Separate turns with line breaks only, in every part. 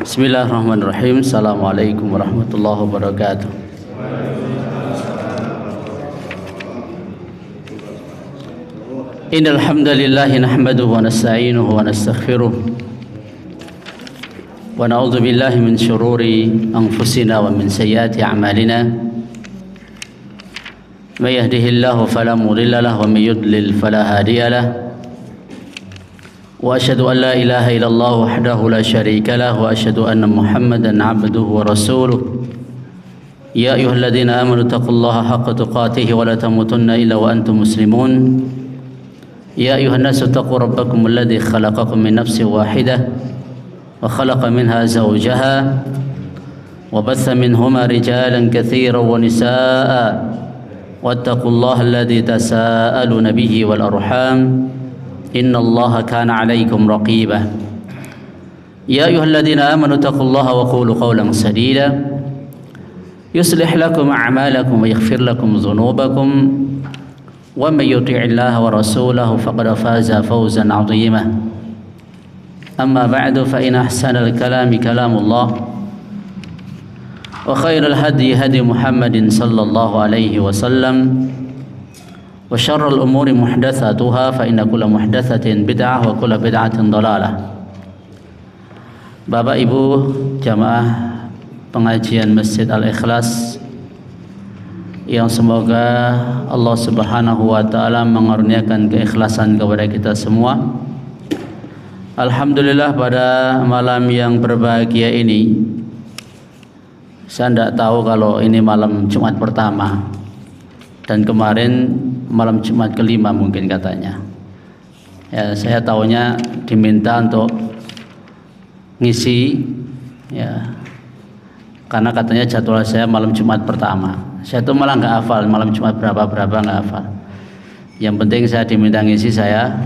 Bismillahirrahmanirrahim. Assalamualaikum warahmatullahi wabarakatuh. Innal hamdalillah nahmaduhu wa nasta'inuhu wa nastaghfiruh wa na'udzu billahi min shururi anfusina wa min sayyiati a'malina. May yahdihillahu fala mudilla lahu wa may yudlil fala hadiya lahu. وأشهد أن لا إله إلا الله وحده لا شريك له وأشهد أن محمدا عبده ورسوله يا أيها الذين آمنوا اتقوا الله حق تقاته ولا تموتن إلا وأنتم مسلمون يا أيها الناس اتقوا ربكم الذي خلقكم من نفس واحدة وخلق منها زوجها وبث منهما رجالا كثيرا ونساء واتقوا الله الذي تساءلون به والأرحام إن الله كان عليكم رقيبا يا أيها الذين آمنوا اتقوا الله وقولوا قولا سديدا يصلح لكم أعمالكم ويغفر لكم ذنوبكم ومن يطع الله ورسوله فقد فاز فوزا عظيما أما بعد فإن أحسن الكلام كلام الله وخير الهدي هدي محمد صلى الله عليه وسلم وشر الأمور محدثاتها فإن كل محدثة بدعة وكل بدعة ضلالة. Bapak Ibu jamaah pengajian Masjid Al-Ikhlas yang semoga Allah Subhanahu wa taala mengaruniakan keikhlasan kepada kita semua. Alhamdulillah pada malam yang berbahagia ini, saya tidak tahu kalau ini malam Jumat pertama dan kemarin malam Jumat kelima mungkin katanya. Ya, saya tahunya diminta untuk ngisi ya. Karena katanya jadwal saya malam Jumat pertama. Saya tuh malah nggak hafal malam Jumat berapa nggak hafal. Yang penting saya diminta ngisi, saya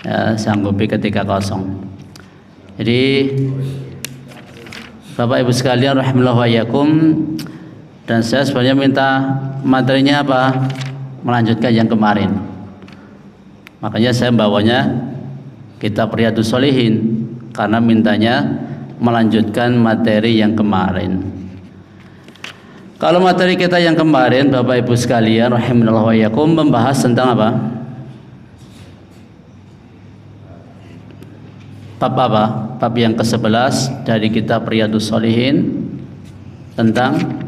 ya, sanggupi ketika kosong. Jadi Bapak Ibu sekalian rahimallahu wa iyyakum, dan saya sebenarnya minta materinya apa? Melanjutkan yang kemarin. Makanya saya bawanya kitab Riyadhus Shalihin karena mintanya melanjutkan materi yang kemarin. Kalau materi kita yang kemarin Bapak Ibu sekalian rahimallahu wa iyyakum membahas tentang apa? Bab apa? Bab yang ke-11 dari kitab Riyadhus Shalihin tentang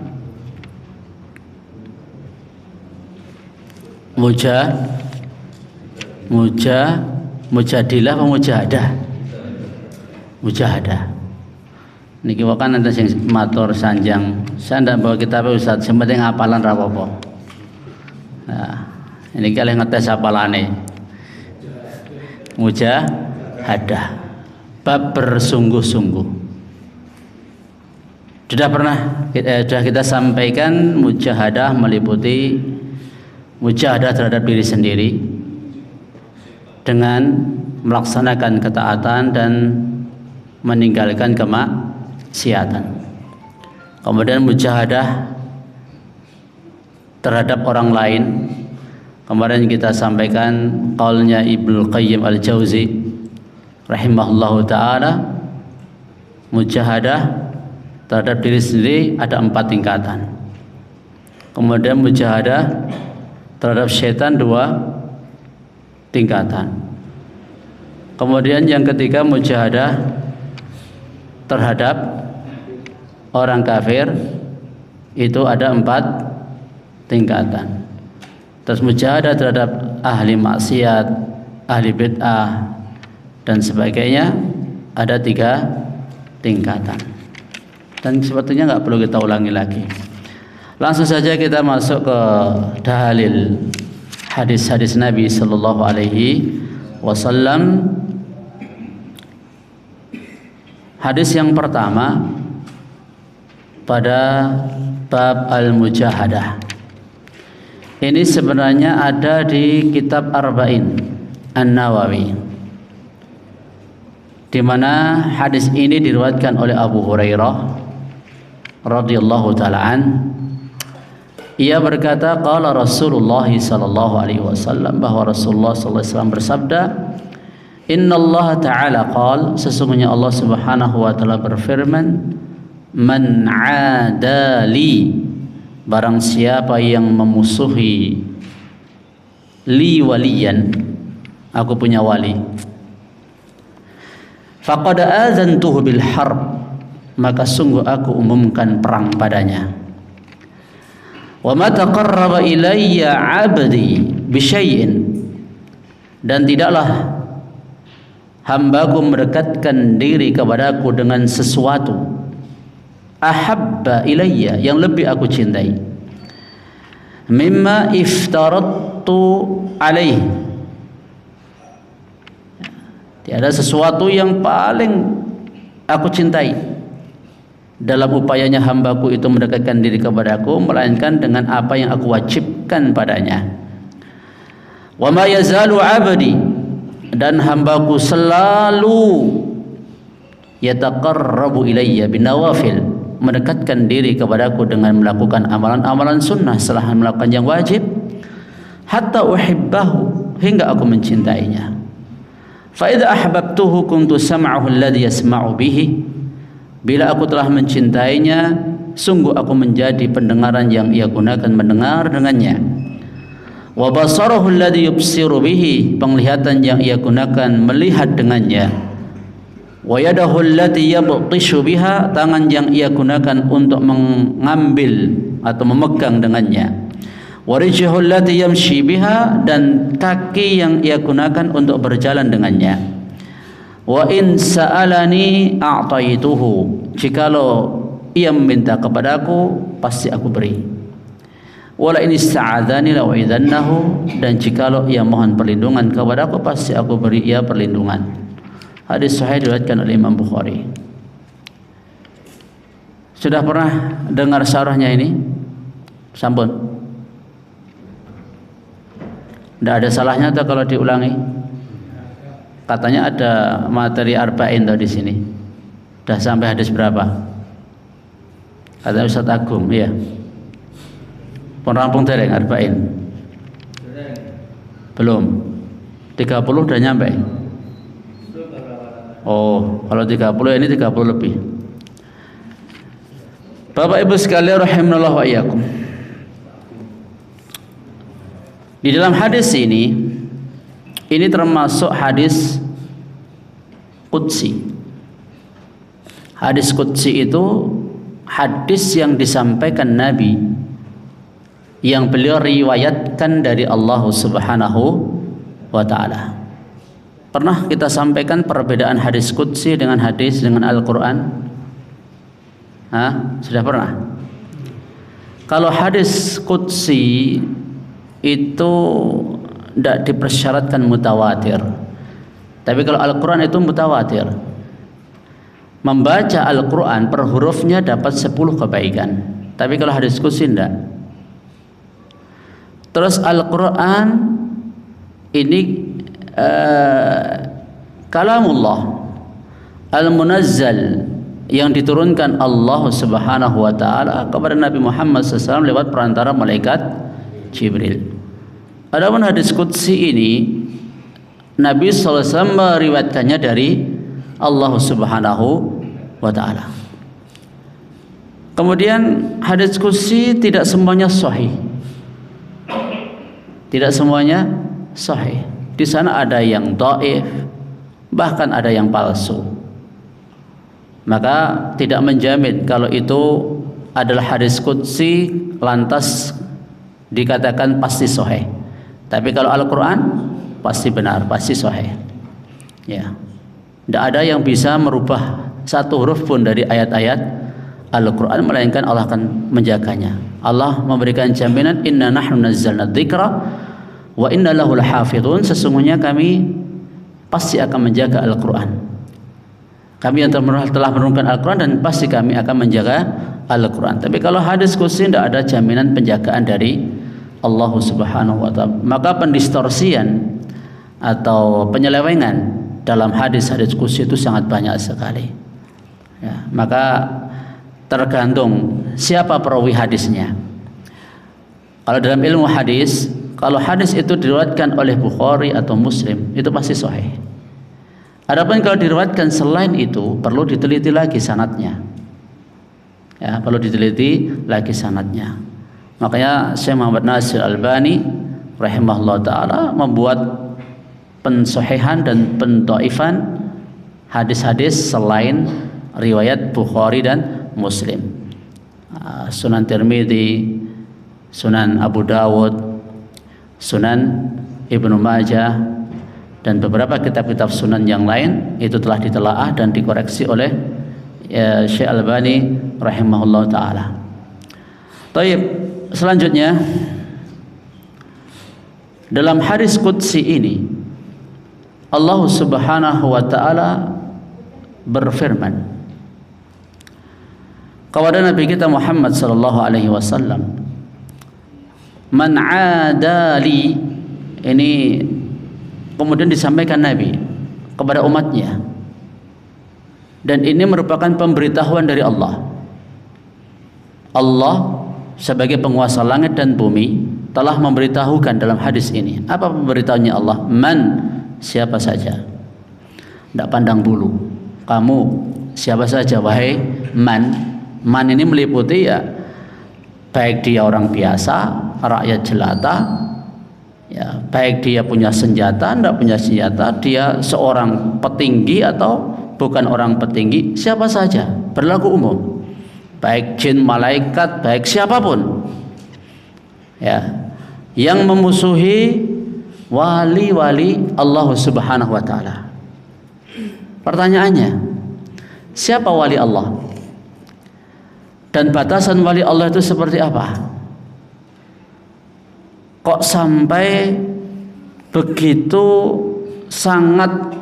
mujadilah apa mujahadah? Mujahadah. Niki wakan enten sing matur sanjang. Saya ndak bawa kitab Ustaz, sing penting hafalan ra apa-apa. Nah, ini kalian ngetes hafalane. Mujahadah. Bab bersungguh-sungguh. Sudah kita sampaikan mujahadah meliputi mujahadah terhadap diri sendiri dengan melaksanakan ketaatan dan meninggalkan kemaksiatan. Kemudian mujahadah terhadap orang lain. Kemarin kita sampaikan qaulnya Ibnu Qayyim Al-Jauzi rahimahullahu taala, mujahadah terhadap diri sendiri ada 4 tingkatan. Kemudian mujahadah terhadap syaitan 2 tingkatan. Kemudian yang ketiga mujahadah terhadap orang kafir itu ada 4 tingkatan. Terus mujahadah terhadap ahli maksiat, ahli bid'ah dan sebagainya ada 3 tingkatan. Dan sepertinya nggak perlu kita ulangi lagi. Langsung saja kita masuk ke dalil hadis-hadis Nabi sallallahu alaihi wasallam. Hadis yang pertama pada bab al-mujahadah. Ini sebenarnya ada di kitab Arba'in An-Nawawi, di mana hadis ini diriwayatkan oleh Abu Hurairah radhiyallahu taala an. Ia berkata, qala Rasulullah sallallahu alaihi wasallam, bahwa Rasulullah sallallahu alaihi wasallam bersabda, Innallaha ta'ala qala, sesungguhnya Allah Subhanahu wa taala berfirman, man 'adali, barang siapa yang memusuhi li waliyan, aku punya wali, faqad adzantuhu bil harb, maka sungguh aku umumkan perang padanya. Wa ma taqarraba ilayya 'abdi bi syai'in, dan tidaklah hambaku mendekatkan diri kepadaku dengan sesuatu, ahabba ilayya, yang lebih aku cintai, mimma iftaradtu alaih, tiada sesuatu yang paling aku cintai dalam upayanya hambaku itu mendekatkan diri kepadaku, melainkan dengan apa yang aku wajibkan padanya. Wa ma yazalu 'abdi, dan hambaku selalu yataqarrabu ilayya binawafil, mendekatkan diri kepadaku dengan melakukan amalan-amalan sunnah setelah melakukan yang wajib, hatta uhibbahu, hingga aku mencintainya. Fa idza ahbabtuhu kuntu sam'ahu alladhi yasma'u bihi, bila aku telah mencintainya, sungguh aku menjadi pendengaran yang ia gunakan mendengar dengannya. Wa basarahu alladhi yubsiru bihi, penglihatan yang ia gunakan melihat dengannya. Wa yadahu allati yabtishu biha, tangan yang ia gunakan untuk mengambil atau memegang dengannya. Wa rijluhu allati yamshi biha, dan kaki yang ia gunakan untuk berjalan dengannya. Wa in sa'alani a'taituhu, jikalau ia meminta kepadaku pasti aku beri. Wala in ista'adzani la'u'idzannahu, dan jikalau ia mohon perlindungan kepadaku pasti aku beri ia perlindungan. Hadis sahih diriwayatkan oleh Imam Bukhari. Sudah pernah dengar syarahnya ini? Sampun. Tidak ada salahnya atau kalau diulangi? Katanya ada materi arba'in tuh di sini. Sudah sampai hadis berapa? Kata Ustaz Agung, iya. Pun rampung dereng arba'in? Belum. 30 udah nyampe. Oh, kalau 30 ini 30 lebih. Bapak Ibu sekalian rahimanallah wa iyyakum. Di dalam hadis ini termasuk hadis qudsi. Hadis qudsi itu hadis yang disampaikan Nabi, yang beliau riwayatkan dari Allah Subhanahu wa taala. Pernah kita sampaikan perbedaan hadis qudsi dengan Al-Qur'an? Sudah pernah? Kalau hadis qudsi itu tidak dipersyaratkan mutawatir. Tapi kalau Al-Quran itu mutawatir. Membaca Al-Quran per hurufnya dapat 10 kebaikan. Tapi kalau hadis qudsi tidak. Terus Al-Quran ini kalamullah al-munazzal, yang diturunkan Allah Subhanahu wa taala kepada Nabi Muhammad SAW lewat perantara malaikat Jibril. Adapun hadis qudsi ini Nabi SAW meriwayatkannya dari Allah Subhanahu wa taala. Kemudian hadis qudsi tidak semuanya sahih. Tidak semuanya sahih. Di sana ada yang dhaif, bahkan ada yang palsu. Maka tidak menjamin kalau itu adalah hadis qudsi lantas dikatakan pasti sahih. Tapi kalau Al-Quran pasti benar, pasti sahih. Ya, tidak ada yang bisa merubah satu huruf pun dari ayat-ayat Al-Quran, melainkan Allah akan menjaganya. Allah memberikan jaminan, inna nahnu nazzalna dzikra wa inna lahu lahafidhun, sesungguhnya kami pasti akan menjaga Al-Quran. Kami yang telah menurunkan Al-Quran dan pasti kami akan menjaga Al-Quran. Tapi kalau hadis qudsi tidak ada jaminan penjagaan dari Allah Subhanahu wa taala. Maka pendistorsian atau penyelewengan dalam hadis-hadis qudsi itu sangat banyak sekali. Ya, maka tergantung siapa perawi hadisnya. Kalau dalam ilmu hadis, kalau hadis itu diriwayatkan oleh Bukhari atau Muslim, itu pasti sahih. Adapun kalau diriwayatkan selain itu perlu diteliti lagi sanadnya. Ya, perlu diteliti lagi sanadnya. Makanya Syekh Muhammad Nasir Albani rahimahullah taala membuat pensahihan dan pendhaifan hadis-hadis selain riwayat Bukhari dan Muslim. Sunan Tirmidzi, Sunan Abu Dawud, Sunan Ibnu Majah, dan beberapa kitab-kitab sunan yang lain itu telah ditelaah dan dikoreksi oleh Syekh Albani rahimahullah taala. Baik, selanjutnya dalam hadis qudsi ini Allah Subhanahu wa taala berfirman kepada Nabi kita Muhammad sallallahu alaihi wasallam, "Man 'adali," ini kemudian disampaikan Nabi kepada umatnya, dan ini merupakan pemberitahuan dari Allah. Allah sebagai penguasa langit dan bumi telah memberitahukan dalam hadis ini. Apa pemberitahuannya Allah? Man, siapa saja, tidak pandang bulu. Kamu siapa saja, wahai man. Man ini meliputi ya baik dia orang biasa, rakyat jelata, ya, baik dia punya senjata, tidak punya senjata, dia seorang petinggi atau bukan orang petinggi, siapa saja, berlaku umum, baik jin, malaikat, baik siapapun, ya, yang memusuhi wali-wali Allah Subhanahu wa taala. Pertanyaannya, siapa wali Allah? Dan batasan wali Allah itu seperti apa? Kok sampai begitu sangat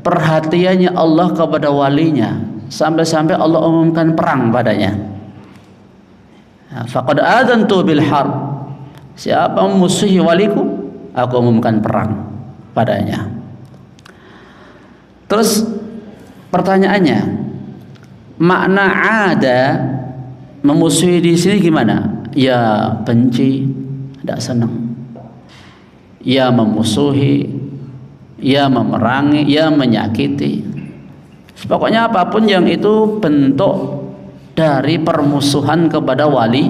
perhatiannya Allah kepada walinya, sampai-sampai Allah umumkan perang padanya. Faqad adzantu bil harb, siapa musuhi waliku, aku umumkan perang padanya. Terus pertanyaannya, makna ada memusuhi di sini gimana? Ya benci, tidak senang. Ya memusuhi, ya memerangi, ya menyakiti. Pokoknya apapun yang itu bentuk dari permusuhan kepada wali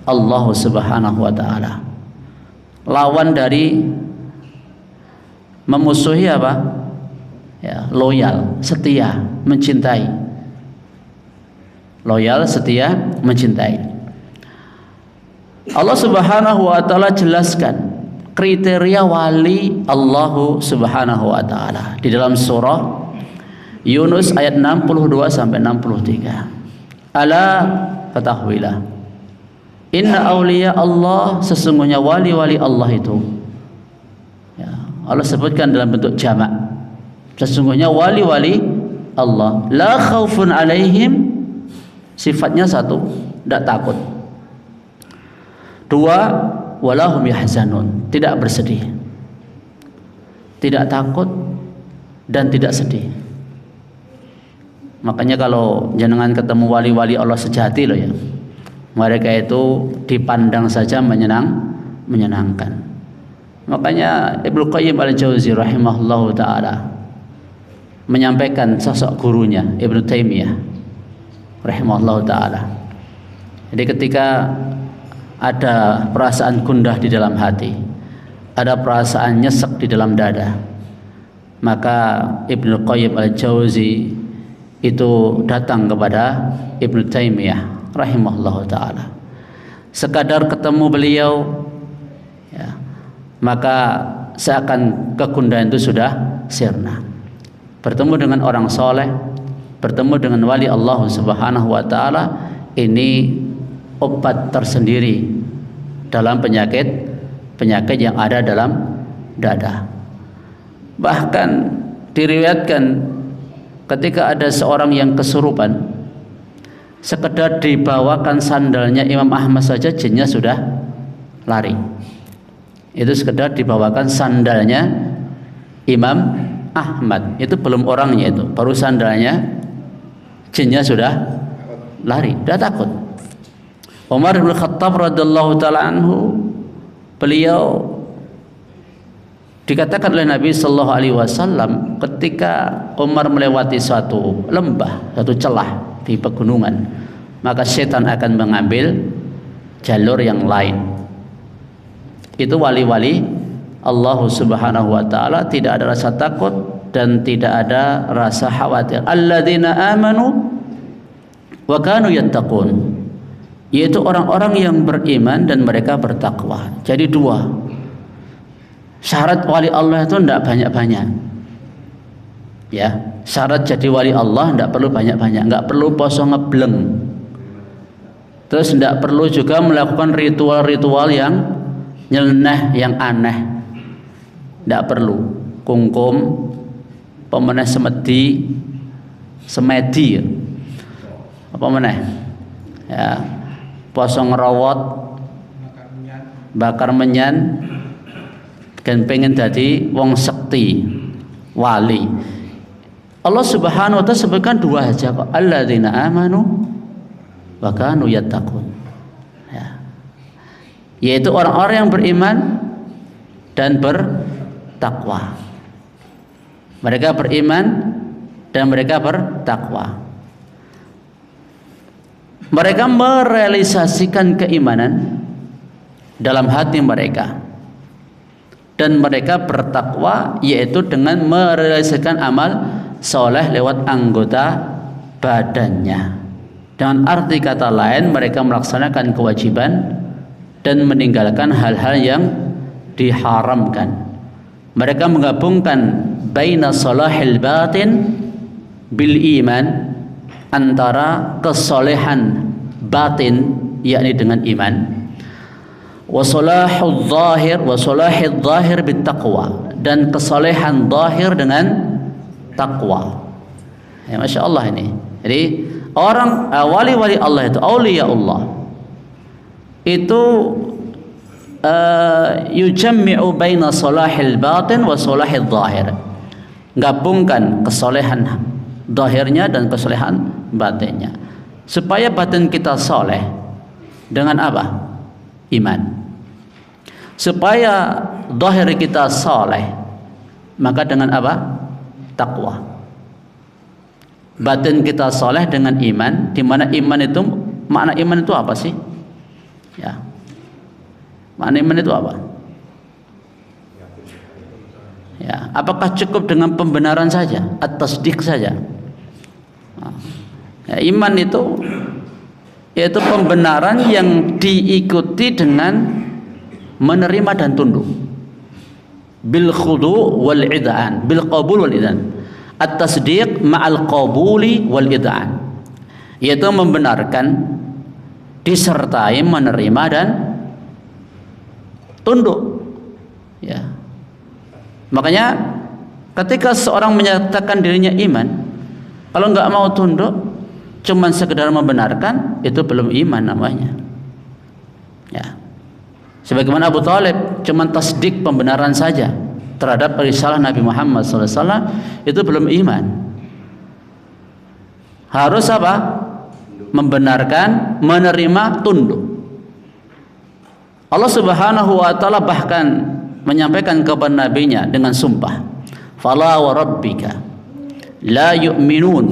Allah Subhanahu wa taala. Lawan dari memusuhi apa? Ya, loyal, setia, mencintai. Loyal, setia, mencintai. Allah Subhanahu wa taala jelaskan kriteria wali Allah Subhanahu wa taala di dalam surah Yunus ayat 62 sampai 63. Ala, ketahuilah, inna awliya Allah, sesungguhnya wali-wali Allah itu, ya, Allah sebutkan dalam bentuk jamak. Sesungguhnya wali-wali Allah la khaufun alaihim, sifatnya satu, tidak takut. Dua, walahum yahzanun, tidak bersedih. Tidak takut dan tidak sedih. Makanya kalau jenengan ketemu wali-wali Allah sejati loh ya, mereka itu dipandang saja menyenangkan. Makanya Ibnu Qayyim al-Jauzi rahimahullahu taala menyampaikan sosok gurunya Ibnu Taimiyah rahimahullahu taala. Jadi ketika ada perasaan gundah di dalam hati, ada perasaan nyesek di dalam dada, maka Ibnu Qayyim al-Jauzi itu datang kepada Ibnu Taimiyah rahimahullahu taala. Sekadar ketemu beliau, ya, maka seakan kegundahan itu sudah sirna. Bertemu dengan orang soleh, bertemu dengan wali Allah Subhanahu wa taala, ini obat tersendiri dalam penyakit yang ada dalam dada. Bahkan diriwayatkan ketika ada seorang yang kesurupan, sekedar dibawakan sandalnya Imam Ahmad saja jinnya sudah lari. Itu sekedar dibawakan sandalnya Imam Ahmad, itu belum orangnya, itu baru sandalnya, jinnya sudah lari, sudah takut. Umar bin Khattab radhiyallahu taala anhu, beliau Dikatakan oleh Nabi Sallallahu Alaihi Wasallam ketika Umar melewati suatu lembah, suatu celah di pegunungan, maka setan akan mengambil jalur yang lain. Itu wali-wali Allah Subhanahu Wa Taala, tidak ada rasa takut dan tidak ada rasa khawatir. Alladzina amanu wa kanu yattaqun, yaitu orang-orang yang beriman dan mereka bertakwa. Jadi dua syarat wali Allah itu tidak banyak-banyak. Ya, syarat jadi wali Allah tidak perlu banyak-banyak, nggak perlu poso ngebleng. Terus tidak perlu juga melakukan ritual-ritual yang nyeleneh, yang aneh. Tidak perlu kungkum, pemeneh semedi, apa meneh? Ya, poso ngerawat, bakar menyan, dan pengen jadi wong sekti, wali. Allah Subhanahu wa Ta'ala sebutkan dua aja kok, alladzina amanu wa kanu yattaqun. Ya. Yaitu orang-orang yang beriman dan bertakwa. Mereka beriman dan mereka bertakwa. Mereka merealisasikan keimanan dalam hati mereka. Dan mereka bertakwa, yaitu dengan merealisasikan amal soleh lewat anggota badannya. Dengan arti kata lain, mereka melaksanakan kewajiban dan meninggalkan hal-hal yang diharamkan. Mereka menggabungkan baina salahil batin bil iman, antara kesolehan batin yakni dengan iman, wa salahul zahir bit taqwa, dan kesolehan zahir dengan takwa. Ya, Masya Allah ini. Jadi orang wali-wali Allah itu, auliya Allah itu yujammi'u baina salahil batin wa salahil zahir, gabungkan kesolehan zahirnya dan kesolehan batinnya, supaya batin kita soleh dengan apa? Iman. Supaya zahir kita soleh, maka dengan apa? Takwa. Batin kita soleh dengan iman, di mana iman itu, makna iman itu apa sih? Ya, makna iman itu apa? Ya, apakah cukup dengan pembenaran saja, at-tasdiq saja? Ya, iman itu yaitu pembenaran yang diikuti dengan menerima dan tunduk, bil khudu wal id'an, bil qabul wal id'an. At-tasdiq ma'al qabuli wal id'an, yaitu membenarkan disertai menerima dan tunduk. Ya. Makanya ketika seorang menyatakan dirinya iman, kalau nggak mau tunduk, cuman sekedar membenarkan, itu belum iman namanya. Ya. Sebagaimana Abu Thalib cuman tasdik pembenaran saja terhadap risalah Nabi Muhammad SAW, itu belum iman. Harus apa? Membenarkan, menerima, tunduk. Allah Subhanahu wa Ta'ala bahkan menyampaikan kepada nabinya dengan sumpah, fala wa rabbika la yu'minun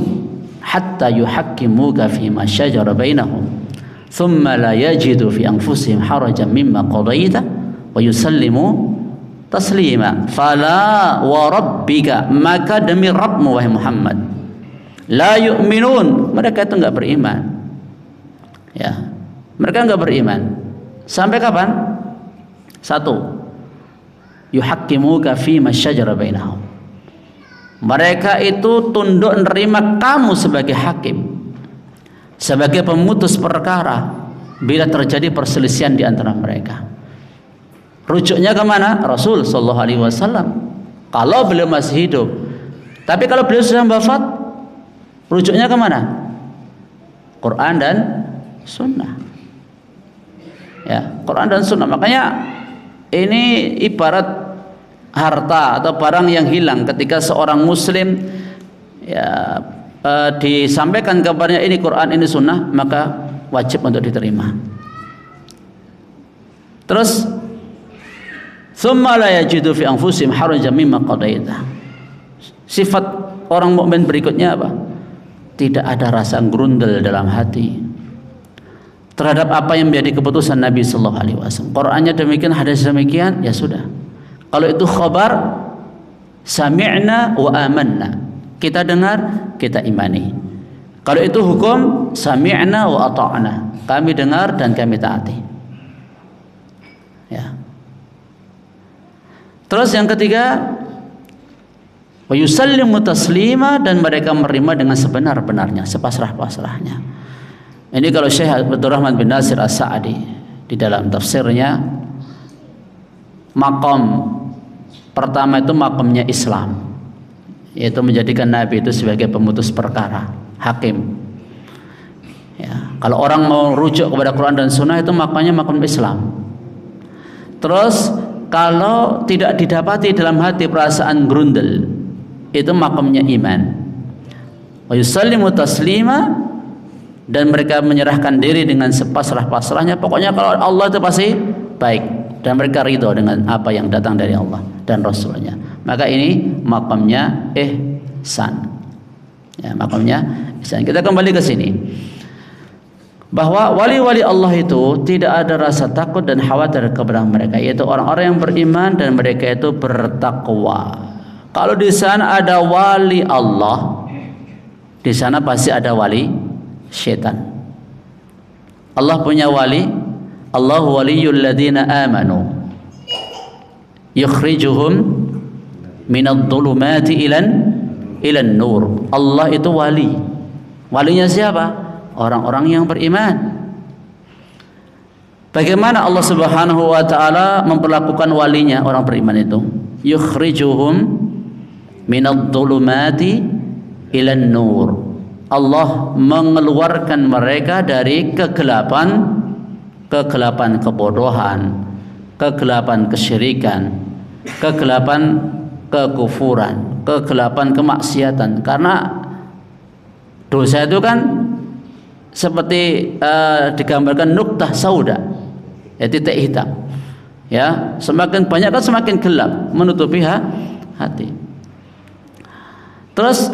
hatta yuhakkimuka fima syajara bainahum thumma la yajidu fi anfusihim harajan mimma qadaita wa yusallimu taslima. Fala wa rabbika, maka demi Rabbmu wahai Muhammad, la yu'minun, mereka itu enggak beriman. Ya, mereka enggak beriman. Sampai kapan? Satu, yuhakkimuka fima syajara bainahum, mereka itu tunduk menerima kamu sebagai hakim, sebagai pemutus perkara bila terjadi perselisihan di antara mereka. Rujuknya kemana? Rasul Sallallahu Alaihi Wasallam kalau beliau masih hidup. Tapi kalau beliau sudah wafat, rujuknya kemana? Quran dan Sunnah. Ya, Quran dan Sunnah. Makanya ini ibarat harta atau barang yang hilang. Ketika seorang Muslim ya, disampaikan kabarnya ini Quran, ini Sunnah, maka wajib untuk diterima. Terus Tsumma la yajidu fi anfusihim harajan mimma qadaita. Sifat orang mukmin berikutnya apa? Tidak ada rasa grundel dalam hati terhadap apa yang menjadi keputusan Nabi sallallahu alaihi wasallam. Qur'annya demikian, hadis demikian, ya sudah. Kalau itu khabar, sami'na wa amanna. Kita dengar, kita imani. Kalau itu hukum, sami'na wa ata'na. Kami dengar dan kami taati. Ya. Terus yang ketiga, wa yusallimu taslima, dan mereka menerima dengan sebenar-benarnya, sepasrah-pasrahnya. Ini kalau Syekh Abdurrahman bin Nasir As-Sa'di di dalam tafsirnya, makom pertama itu makomnya Islam, yaitu menjadikan Nabi itu sebagai pemutus perkara, hakim. Ya, kalau orang mau rujuk kepada Quran dan Sunnah itu makomnya makom Islam. Terus kalau tidak didapati dalam hati perasaan grundel, itu makomnya iman. Wa yusallimu taslima, dan mereka menyerahkan diri dengan sepasrah-pasrahnya. Pokoknya kalau Allah itu pasti baik, dan mereka ridho dengan apa yang datang dari Allah dan Rasulnya. Maka ini makamnya ihsan. Ya, makamnya ihsan. Kita kembali ke sini, bahwa wali-wali Allah itu tidak ada rasa takut dan khawatir kepada mereka, yaitu orang-orang yang beriman dan mereka itu bertakwa. Kalau di sana ada wali Allah, di sana pasti ada wali syaitan. Allah punya wali, Allahu waliyul ladzina amanu yukhrijuhum minadh dhulumati ilan nur. Allah itu wali. Walinya siapa? Orang-orang yang beriman. Bagaimana Allah Subhanahu wa taala memperlakukan walinya orang beriman itu? Yukhrijuhum minadh dhulumati ilan nur. Allah mengeluarkan mereka dari kegelapan kebodohan, kegelapan kesyirikan, kegelapan kekufuran, kegelapan kemaksiatan. Karena dosa itu kan seperti digambarkan nuktah sauda, ya, titik hitam. Ya, semakin banyak kan semakin gelap menutupi hati. Terus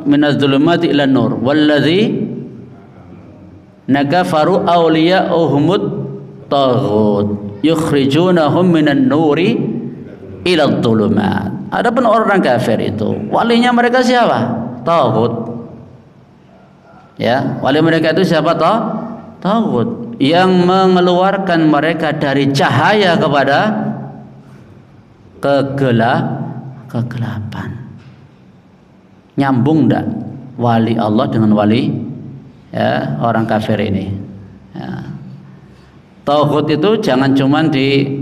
minadh-dhulumati ilan nur walladzi nakafaru awliya'uhumut taghut yukhrijunahum minan nuri ila dhulumat. Adapun orang kafir itu walinya mereka siapa? Taghut. Ya, wali mereka itu siapa? Taghut, yang mengeluarkan mereka dari cahaya kepada kegelapan. Nyambung enggak wali Allah dengan wali, ya, orang kafir ini? Ya. Taghut itu jangan cuman di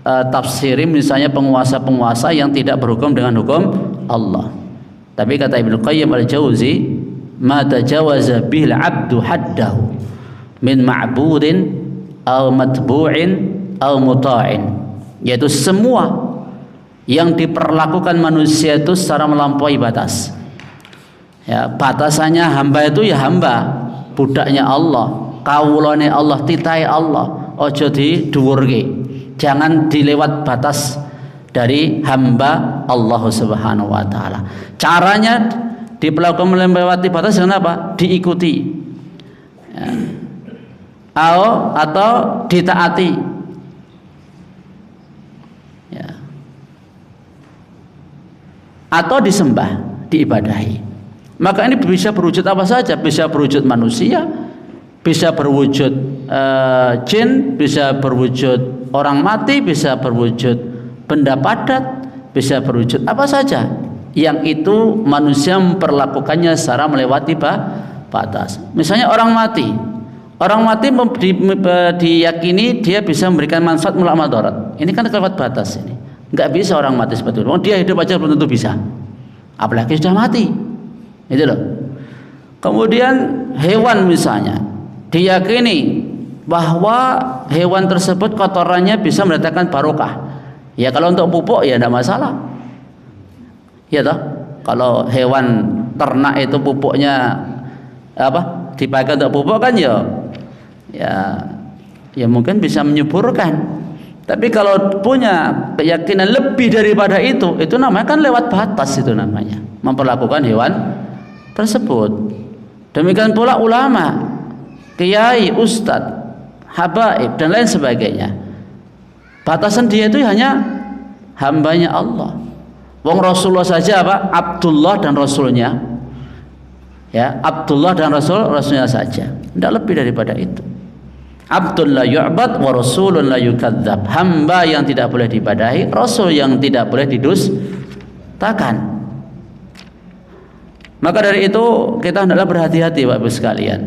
tafsiri misalnya penguasa-penguasa yang tidak berhukum dengan hukum Allah. Tapi kata Ibnu Qayyim al-Jauzi, ma tajawaza bil 'abdu haddahu min ma'budin aw matbu'in aw muta'in, yaitu semua yang diperlakukan manusia itu secara melampaui batas. Ya, batasannya hamba itu ya hamba, budaknya Allah, kawulane Allah, titahe Allah, ojo diduwurke. Jangan dilewat batas dari hamba Allah Subhanahu wa taala. Caranya diperlakukan melewati batas dengan apa? Diikuti. Ya. Atau ditaati. Atau disembah, diibadahi. Maka ini bisa berwujud apa saja, bisa berwujud manusia, bisa berwujud jin, bisa berwujud orang mati, bisa berwujud benda padat, bisa berwujud apa saja yang itu manusia memperlakukannya secara melewati batas. Misalnya orang mati diyakini dia bisa memberikan manfaat mulak madarat. Ini kan kelewat batas ini. Enggak bisa orang mati seperti itu. Dia hidup aja belum tentu bisa. Apalagi sudah mati. Itu loh. Kemudian hewan misalnya, diyakini bahwa hewan tersebut kotorannya bisa mendatangkan barokah. Ya kalau untuk pupuk ya tidak masalah. Ya toh. Kalau hewan ternak itu pupuknya apa? Dipakai untuk pupuk kan ya mungkin bisa menyuburkan. Tapi kalau punya keyakinan lebih daripada itu namanya kan lewat batas, itu namanya memperlakukan hewan tersebut. Demikian pula ulama, kiai, ustadz, habaib dan lain sebagainya. Batasan dia itu hanya hambanya Allah. Wong Rasulullah saja apa? Abdullah dan Rasulnya. Ya, Abdullah dan Rasulnya saja. Tidak lebih daripada itu. Abdul la yu'bad wa rasulun la yukadzab. Hamba yang tidak boleh diibadahi, rasul yang tidak boleh didustakan. Maka dari itu kita hendaklah berhati-hati Bapak Ibu sekalian.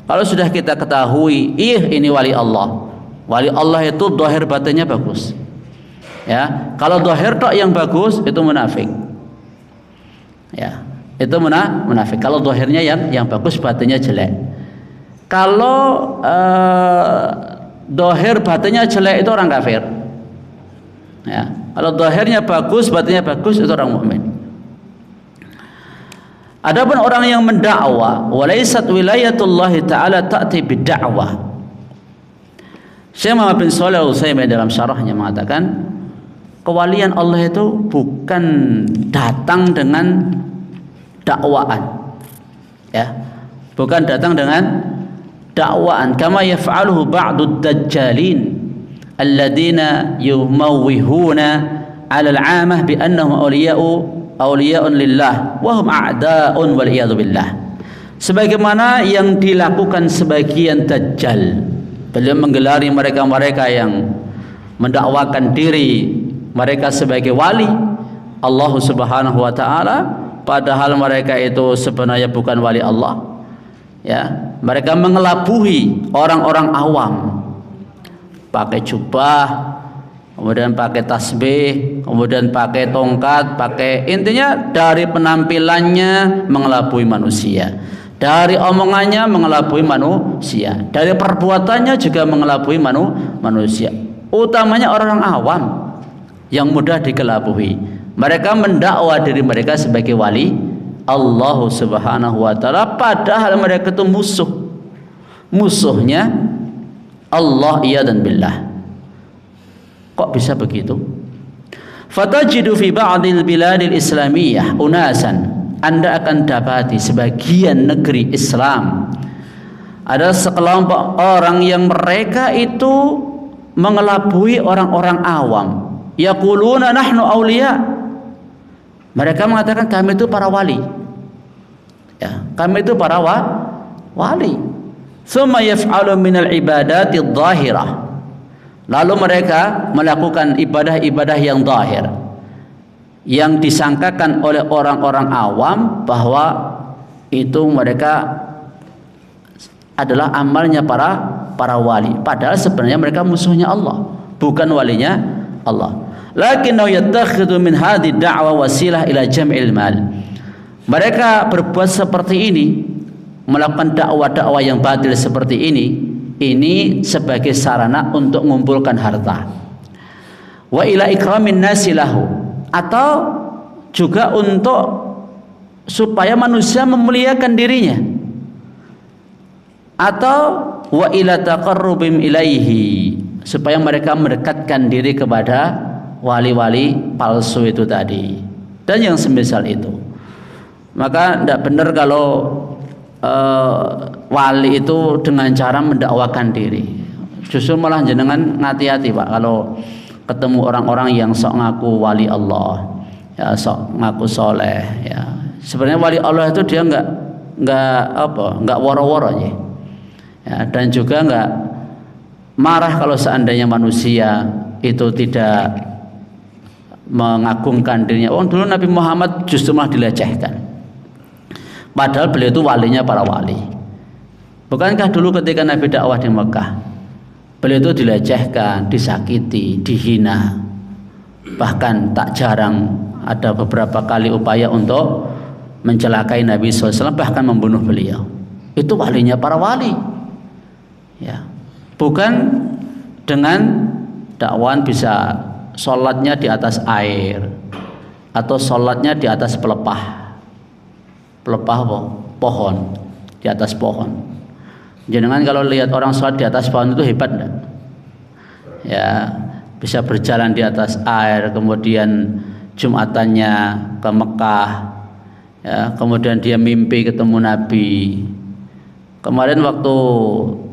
Kalau sudah kita ketahui, ini wali Allah. Wali Allah itu zahir batinnya bagus. Ya, kalau zahir tok yang bagus itu munafik. Ya, itu munafik. Kalau zahirnya yang bagus, batinnya jelek. Kalau zahir batinnya jelek itu orang kafir. Ya, kalau zahirnya bagus, batinnya bagus itu orang mukmin. Adapun orang yang mendakwa, walaysat wilayatullah taala ta'ti bid'awah. Syekh Muhammad bin Shalih Al-Utsaimin dalam syarahnya mengatakan, kewalian Allah itu bukan datang dengan dakwaan, ya, bukan datang dengan dakwaan. Kama yaf'aluhu ba'dud dajjalin alladziina yumawwihuna 'ala al-'amah bi annahum awliya'un lillah wa hum a'da'un wal iyadu billah. Sebagaimana yang dilakukan sebagian dajjal, beliau menggelari mereka-mereka yang mendakwakan diri mereka sebagai wali Allah Subhanahu wa taala, padahal mereka itu sebenarnya bukan wali Allah. Ya, mereka mengelabuhi orang-orang awam. Pakai jubah, kemudian pakai tasbih, kemudian pakai tongkat, intinya dari penampilannya mengelabui manusia, dari omongannya mengelabui manusia, dari perbuatannya juga mengelabui manusia. Utamanya orang awam yang mudah dikelabui. Mereka mendakwa diri mereka sebagai wali Allah Subhanahu wa taala, padahal mereka itu musuhnya Allah dan billah. Kok bisa begitu? Fatajidu fi ba'dil biladil islamiyah unasan, Anda akan dapati sebagian negeri Islam ada sekelompok orang yang mereka itu mengelabui orang-orang awam. Yaquluna nahnu awliya. Mereka mengatakan kami itu para wali. Ya, kami itu para wali. Tsumma yaf'alu minal ibadati adh-dhahirah. Lalu mereka melakukan ibadah-ibadah yang zahir, yang disangkakan oleh orang-orang awam bahwa itu mereka adalah amalnya para wali. Padahal sebenarnya mereka musuhnya Allah, bukan walinya Allah. Lakinnahu yattakhidhu min hadhi da'wa wasilah ila jam'il mal. Mereka berbuat seperti ini, melakukan dakwah-dakwah yang batil seperti ini sebagai sarana untuk mengumpulkan harta. Wa ila ikramin nasi lahu, atau juga untuk supaya manusia memuliakan dirinya, atau wa ila taqarrubim ilaihi, supaya mereka mendekatkan diri kepada wali-wali palsu itu tadi dan yang semisal itu. Maka tidak benar kalau wali itu dengan cara mendakwakan diri. Justru malah jenengan hati-hati Pak kalau ketemu orang-orang yang sok ngaku wali Allah, ya, sok ngaku soleh, ya. Sebenarnya wali Allah itu dia nggak woro-woro ya. Ya, dan juga nggak marah kalau seandainya manusia itu tidak mengagungkan dirinya. Dulu Nabi Muhammad justru malah dilecehkan, padahal beliau itu walinya para wali. Bukankah dulu ketika Nabi dakwah di Mekah, beliau itu dilecehkan, disakiti, dihina, bahkan tak jarang ada beberapa kali upaya untuk mencelakai Nabi SAW, bahkan membunuh beliau. Itu walinya para wali, ya. Bukan dengan dakwaan bisa sholatnya di atas air atau sholatnya di atas pelepah pohon, di atas pohon. Jangan kalau lihat orang sholat di atas pohon itu hebat enggak? Ya, bisa berjalan di atas air, kemudian Jumatannya ke Mekah, ya, kemudian dia mimpi ketemu Nabi. Kemarin waktu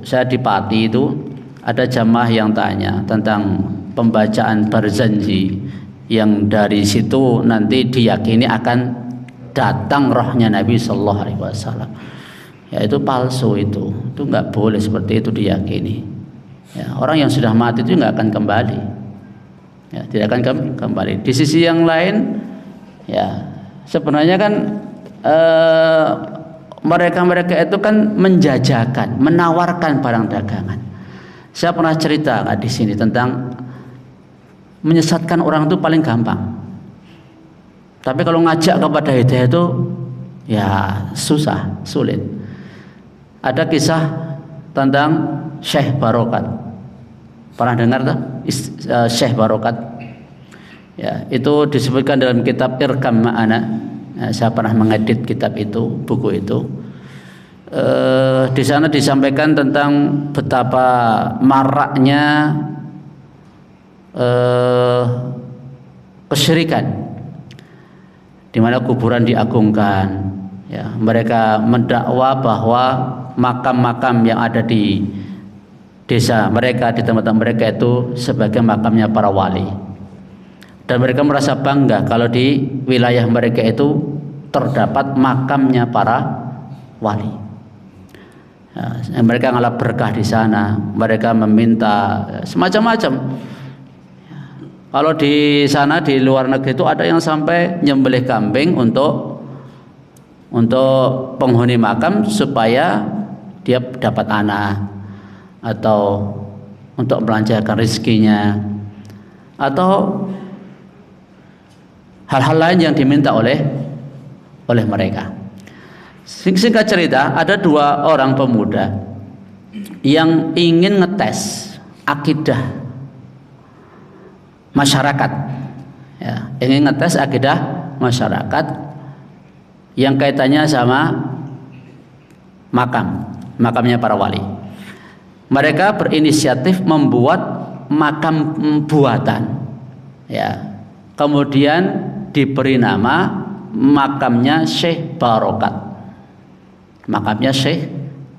saya di Pati itu ada jamaah yang tanya tentang pembacaan Barzanji yang dari situ nanti diyakini akan datang rohnya Nabi Sallallahu Alaihi Wasallam. Ya itu palsu, itu nggak boleh seperti itu diyakini. Ya, orang yang sudah mati itu nggak akan kembali, ya, tidak akan kembali. Di sisi yang lain, ya sebenarnya kan mereka itu kan menjajakan, menawarkan barang dagangan. Saya pernah cerita nggak di sini tentang menyesatkan orang itu paling gampang. Tapi kalau ngajak kepada hidayah itu ya susah, sulit. Ada kisah tentang Syekh Barokat. Pernah dengar tak? Syekh Barokat. Ya, itu disebutkan dalam kitab Irkam Ma'ana. Ya, saya pernah mengedit kitab itu, buku itu. Di sana disampaikan tentang betapa maraknya kesyirikan, di mana kuburan diagungkan. Ya, mereka mendakwa bahwa makam-makam yang ada di desa mereka, di tempat mereka itu sebagai makamnya para wali. Dan mereka merasa bangga kalau di wilayah mereka itu terdapat makamnya para wali. Ya, mereka ngalap berkah di sana, mereka meminta semacam-macam. Ya, kalau di sana di luar negeri itu ada yang sampai nyembelih kambing untuk penghuni makam supaya dia dapat anak, atau untuk melancarkan rezekinya, atau hal-hal lain yang diminta oleh mereka. Singkat cerita, ada dua orang pemuda yang ingin ngetes akidah masyarakat, ya, ingin ngetes akidah masyarakat yang kaitannya sama makamnya para wali. Mereka berinisiatif membuat makam buatan, ya, kemudian diberi nama makamnya Syekh Barokat. Makamnya Syekh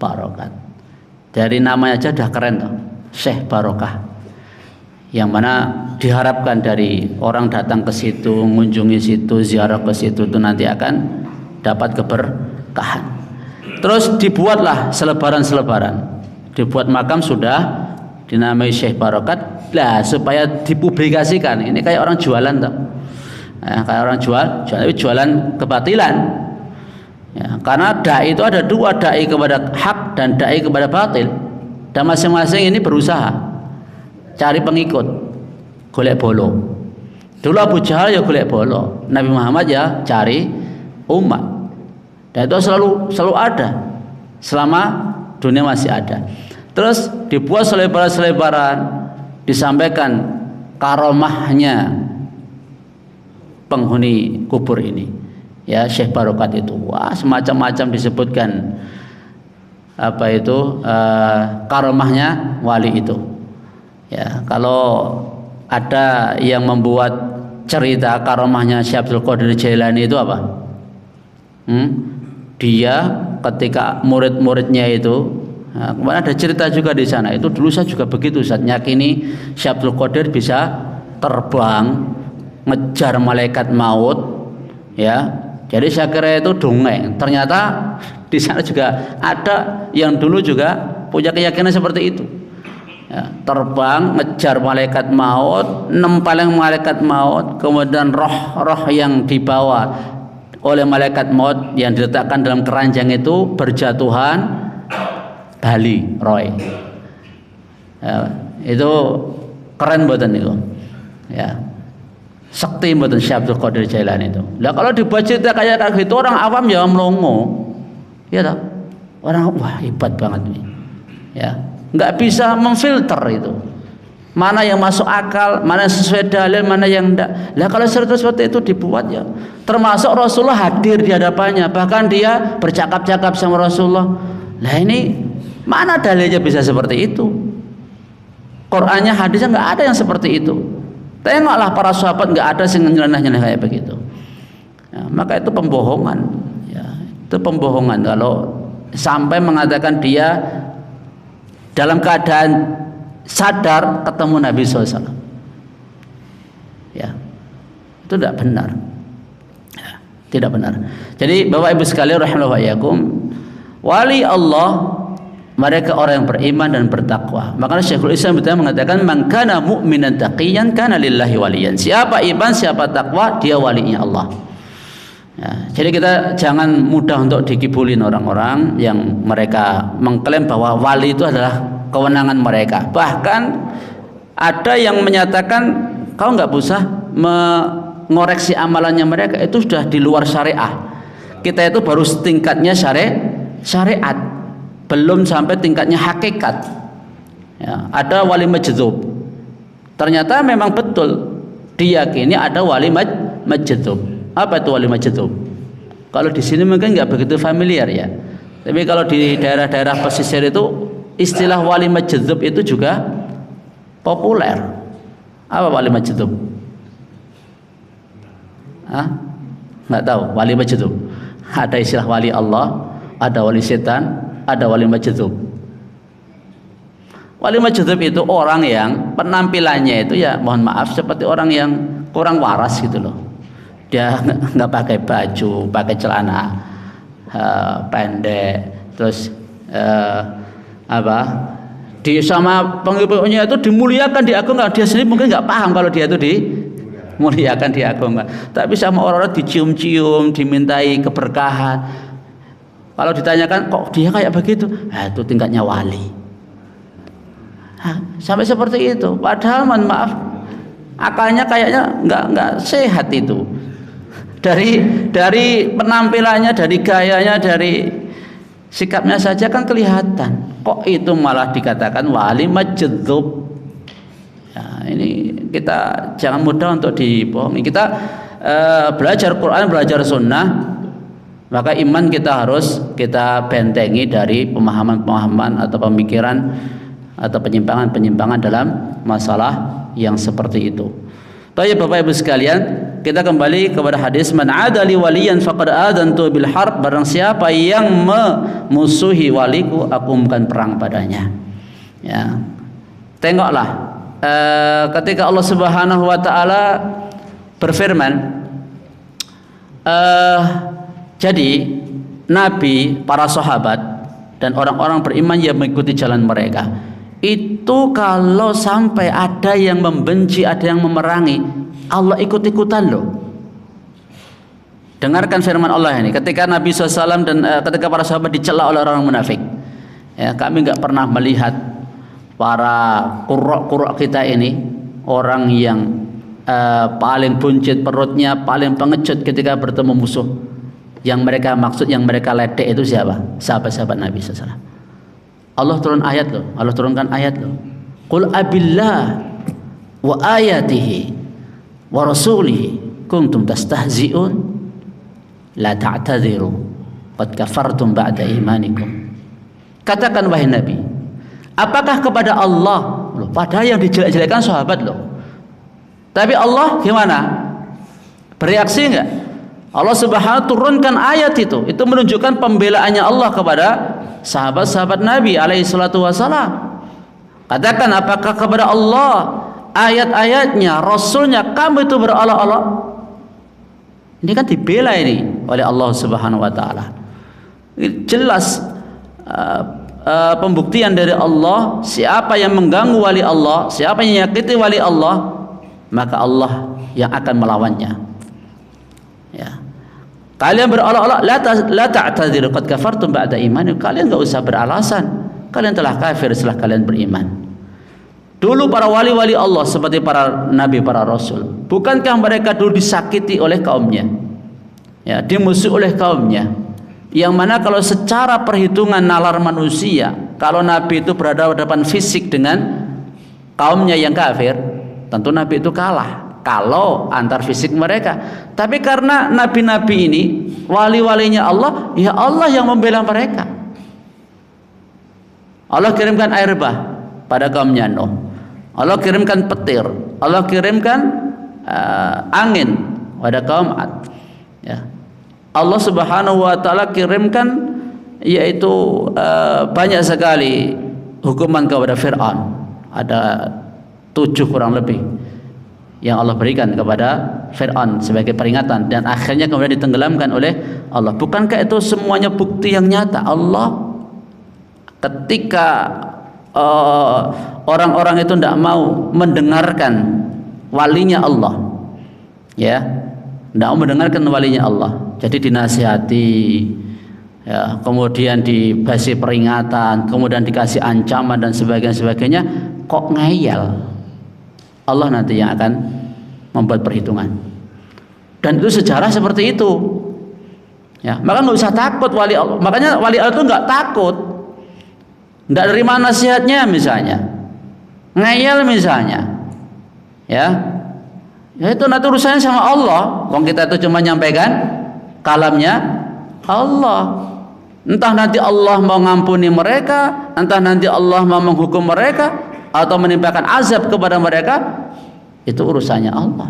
Barokat. Dari namanya aja udah keren tuh, Syekh Barokah. Yang mana diharapkan dari orang datang ke situ, mengunjungi situ, ziarah ke situ itu nanti akan dapat keberkahan. Terus dibuatlah selebaran. Dibuat makam sudah dinamai Syekh Barokat lah supaya dipublikasikan. Ini kayak orang jualan tuh. Ya, kayak orang jualan kebatilan. Ya, karena dai itu ada dua, dai kepada hak dan dai kepada batil. Dan masing-masing ini berusaha cari pengikut, golek bolo. Dulu Abu Jahal ya golek bolo, Nabi Muhammad ya cari umat. Dan itu selalu ada selama dunia masih ada. Terus dibuat selebaran-selebaran, disampaikan karomahnya penghuni kubur ini, ya, Syekh Barokat itu. Wah, semacam-macam disebutkan karomahnya wali itu. Ya, kalau ada yang membuat cerita karomahnya Syekh Abdul Qadir Jailani itu apa? Dia ketika murid-muridnya itu, kemarin ada cerita juga di sana. Itu dulu saya juga begitu, Ustaz, yakini Syekh Abdul Qadir bisa terbang ngejar malaikat maut, ya. Jadi saya kira itu dongeng. Ternyata di sana juga ada yang dulu juga punya keyakinan seperti itu. Ya, terbang ngejar malaikat maut, nempeleng malaikat maut, kemudian roh-roh yang dibawa oleh malaikat maut yang diletakkan dalam keranjang itu berjatuhan bali roy. Ya, itu keren mboten itu. Ya. Sakti mboten Syekh Abdul Qadir Jailani itu. Lah kalau dibaca cerita kayak gitu orang awam ya melongo. Ya toh? Orang wah hebat banget ini. Ya, enggak bisa memfilter itu. Mana yang masuk akal, mana yang sesuai dalil, mana yang enggak. Lah kalau seperti itu dibuat ya. Termasuk Rasulullah hadir di hadapannya, bahkan dia bercakap-cakap sama Rasulullah. Lah ini mana dalilnya bisa seperti itu? Qur'annya, hadisnya nggak ada yang seperti itu. Tengoklah para sahabat, nggak ada yang nyeleneh-nyeleneh kayak begitu. Ya, maka itu pembohongan. Ya, itu pembohongan kalau sampai mengatakan dia dalam keadaan sadar ketemu Nabi SAW. Ya, itu tidak benar. Ya, tidak benar. Jadi Bapak Ibu sekalian rahimallahu wa iyyakum, wali Allah mereka orang yang beriman dan bertakwa. Makanya Syekhul Islam mengatakan man kana mu'minan taqiyan kana lillahi waliyan. Siapa iman, siapa takwa, dia walinya Allah. Ya, jadi kita jangan mudah untuk dikibulin orang-orang yang mereka mengklaim bahwa wali itu adalah kewenangan mereka. Bahkan ada yang menyatakan kau nggak usah mengoreksi amalannya mereka, itu sudah di luar syariah. Kita itu baru tingkatnya syariat, belum sampai tingkatnya hakikat. Ya, ada wali majdzub. Ternyata memang betul diyakini ada wali majdzub. Apa itu wali majdzub? Kalau di sini mungkin nggak begitu familiar ya. Tapi kalau di daerah-daerah pesisir itu istilah wali majdzub itu juga populer. Apa wali majdzub? Nggak tahu wali majdzub. Ada istilah wali Allah, ada wali setan, ada wali majdzub. Wali majdzub itu orang yang penampilannya itu ya mohon maaf seperti orang yang kurang waras gitu loh. Dia nggak pakai baju, pakai celana pendek, terus di sama pengikutnya itu dimuliakan, diagungkan. Dia sendiri mungkin nggak paham kalau dia itu dimuliakan, diagungkan. Tapi sama orang-orang dicium-cium, dimintai keberkahan. Kalau ditanyakan kok dia kayak begitu, itu tingkatnya wali. Sampai seperti itu. Padahal mohon maaf, akalnya kayaknya nggak sehat itu. Dari penampilannya, dari gayanya, dari sikapnya saja kan kelihatan. Kok itu malah dikatakan wali majdzub? Ya, ini kita jangan mudah untuk dibohongi. Kita belajar Quran, belajar Sunnah, maka iman kita harus kita bentengi dari pemahaman-pemahaman atau pemikiran atau penyimpangan-penyimpangan dalam masalah yang seperti itu. Baik Bapak Ibu sekalian, kita kembali kepada hadis man adali waliyan faqad adantu bil harb. Barang siapa yang memusuhi waliku, aku umumkan perang padanya. Ya. Tengoklah ketika Allah Subhanahu wa taala berfirman, jadi Nabi, para sahabat dan orang-orang beriman yang mengikuti jalan mereka itu kalau sampai ada yang membenci, ada yang memerangi, Allah ikut-ikutan loh. Dengarkan firman Allah ini ketika Nabi SAW dan ketika para sahabat dicela oleh orang munafik. Ya, kami nggak pernah melihat para qurra kita ini orang yang paling buncit perutnya, paling pengecut ketika bertemu musuh. Yang mereka maksud, yang mereka ledek itu siapa? Sahabat-sahabat Nabi SAW. Allah turun ayat loh, Allah turunkan ayat loh. Qul abillah wa ayatihi wa rasulihi kuntum tastahzi'un la ta'tadiru qad kafartum ba'da imanikum. Katakan wahai Nabi, apakah kepada Allah loh, padahal yang dijelek-jelekan sahabat loh. Tapi Allah gimana? Bereaksi enggak? Allah Subhanahu turunkan ayat itu menunjukkan pembelaannya Allah kepada sahabat-sahabat Nabi alaihi salatu wasalam. Katakan apakah kepada Allah, ayat-ayatnya, Rasulnya kamu itu berolok-olok? Ini kan dibela ini oleh Allah Subhanahu wa taala. Jelas pembuktian dari Allah, siapa yang mengganggu wali Allah, siapa yang menyakiti wali Allah, maka Allah yang akan melawannya. Ya. Kalian berolok-olok, la ta'tadiru qad kafartum ba'da imanikum. Kalian enggak usah beralasan, kalian telah kafir setelah kalian beriman. Dulu para wali-wali Allah seperti para nabi, para rasul, bukankah mereka dulu disakiti oleh kaumnya? Ya, dimusuhi oleh kaumnya. Yang mana kalau secara perhitungan nalar manusia, kalau nabi itu berhadapan fisik dengan kaumnya yang kafir, tentu nabi itu kalah kalau antar fisik mereka. Tapi karena nabi-nabi ini wali-walinya Allah, ya Allah yang membela mereka. Allah kirimkan air bah pada kaumnya Nuh. Allah kirimkan petir, Allah kirimkan angin pada kaum Ad. Ya. Allah Subhanahu wa taala kirimkan yaitu banyak sekali hukuman kepada Fir'aun. Ada 7 kurang lebih yang Allah berikan kepada Fir'aun sebagai peringatan, dan akhirnya kemudian ditenggelamkan oleh Allah. Bukankah itu semuanya bukti yang nyata? Allah ketika orang-orang itu tidak mau mendengarkan walinya Allah, ya, tidak mau mendengarkan walinya Allah, jadi dinasihati, ya, kemudian dikasih peringatan, kemudian dikasih ancaman dan sebagainya, kok ngeyel, Allah nanti yang akan membuat perhitungan. Dan itu sejarah seperti itu, ya. Maka nggak usah takut wali Allah. Makanya wali Allah itu nggak takut, nggak terima nasihatnya misalnya, ngeyel misalnya, ya itu nanti urusannya sama Allah. Wong kita itu cuma nyampaikan kalamnya Allah. Entah nanti Allah mau ngampuni mereka, entah nanti Allah mau menghukum mereka atau menimpakan azab kepada mereka, itu urusannya Allah.